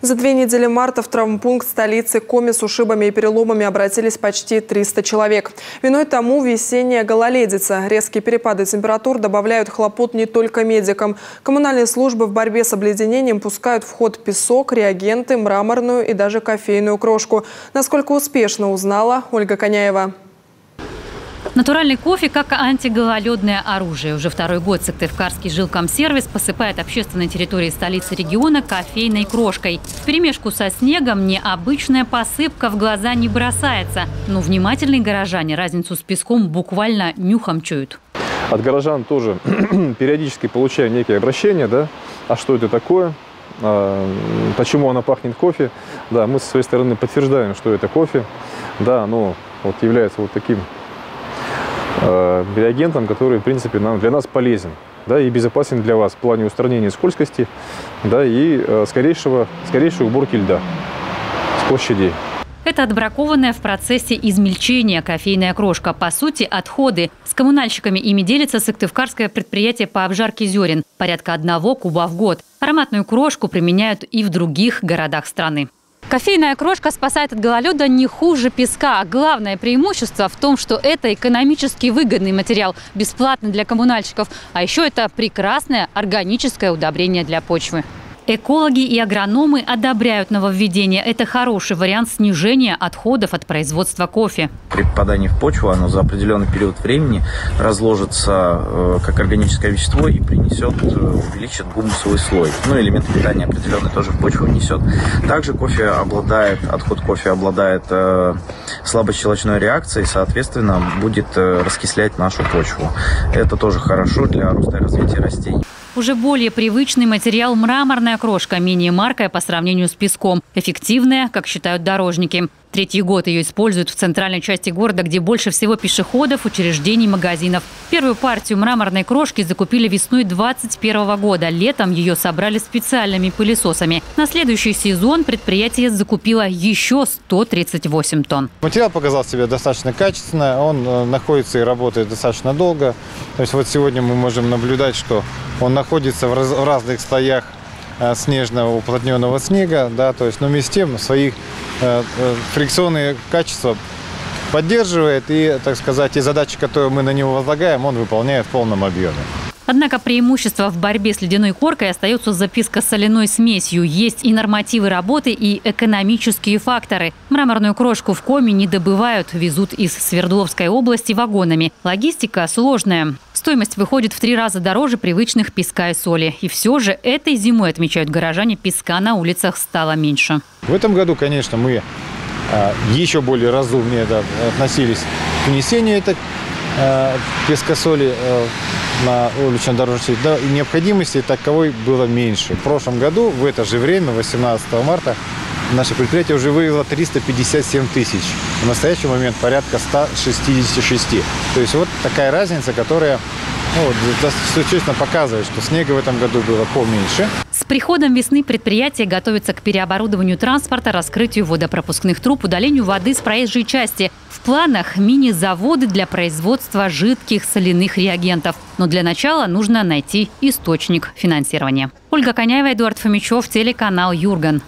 За 2 недели марта в травмпункт столицы Коми с ушибами и переломами обратились почти 300 человек. Виной тому весенняя гололедица. Резкие перепады температур добавляют хлопот не только медикам. Коммунальные службы в борьбе с обледенением пускают в ход песок, реагенты, мраморную и даже кофейную крошку. Насколько успешно, узнала Ольга Коняева. Натуральный кофе как антигололедное оружие. Уже второй год Сыктывкарский жилкомсервис посыпает общественные территории столицы региона кофейной крошкой. Вперемешку со снегом необычная посыпка в глаза не бросается. Но внимательные горожане разницу с песком буквально нюхом чуют. От горожан тоже периодически получаем некие обращения, да, а что это такое, почему она пахнет кофе. Да, мы со своей стороны подтверждаем, что это кофе, да, оно вот является вот таким реагентом, который, в принципе, для нас полезен, да, и безопасен для вас в плане устранения скользкости, да, и скорейшей уборки льда с площадей. Это отбракованная в процессе измельчения кофейная крошка. По сути, отходы. С коммунальщиками ими делится сыктывкарское предприятие по обжарке зерен. Порядка 1 куба в год. Ароматную крошку применяют и в других городах страны. Кофейная крошка спасает от гололеда не хуже песка. Главное преимущество в том, что это экономически выгодный материал, бесплатный для коммунальщиков. А еще это прекрасное органическое удобрение для почвы. Экологи и агрономы одобряют нововведение. Это хороший вариант снижения отходов от производства кофе. При попадании в почву оно за определенный период времени разложится как органическое вещество и увеличит гумусовый слой. Ну, элементы питания определенные тоже в почву внесет. Также отход кофе обладает слабощелочной реакцией, соответственно, будет раскислять нашу почву. Это тоже хорошо для роста и развития растений. Уже более привычный материал – мраморная крошка, менее маркая по сравнению с песком. Эффективная, как считают дорожники. 3-й год ее используют в центральной части города, где больше всего пешеходов, учреждений, магазинов. Первую партию мраморной крошки закупили весной 2021 года. Летом ее собрали специальными пылесосами. На следующий сезон предприятие закупило еще 138 тонн. Материал показал себя достаточно качественно. Он находится и работает достаточно долго. То есть вот сегодня мы можем наблюдать, что он находится в разных слоях снежного уплотненного снега, да, то есть, но вместе с тем свои фрикционные качества поддерживает и, так сказать, и задачи, которые мы на него возлагаем, он выполняет в полном объеме. Однако преимущество в борьбе с ледяной коркой остается за песко-соляной смесью. Есть и нормативы работы, и экономические факторы. Мраморную крошку в Коми не добывают, везут из Свердловской области вагонами. Логистика сложная. Стоимость выходит в 3 раза дороже привычных песка и соли. И все же этой зимой, отмечают горожане, песка на улицах стало меньше. В этом году, конечно, мы еще более разумнее относились к внесению этой пескосоли на улично-дорожную сеть. Да, и необходимости таковой было меньше. В прошлом году, в это же время, 18 марта, наше предприятие уже вывело 357 тысяч. В настоящий момент порядка 166. То есть вот такая разница, которая существенно показывает, что снега в этом году было поменьше. С приходом весны предприятие готовится к переоборудованию транспорта, раскрытию водопропускных труб, удалению воды с проезжей части. В планах мини-заводы для производства жидких соляных реагентов. Но для начала нужно найти источник финансирования. Ольга Коняева, Эдуард Фомичев, телеканал Юрган.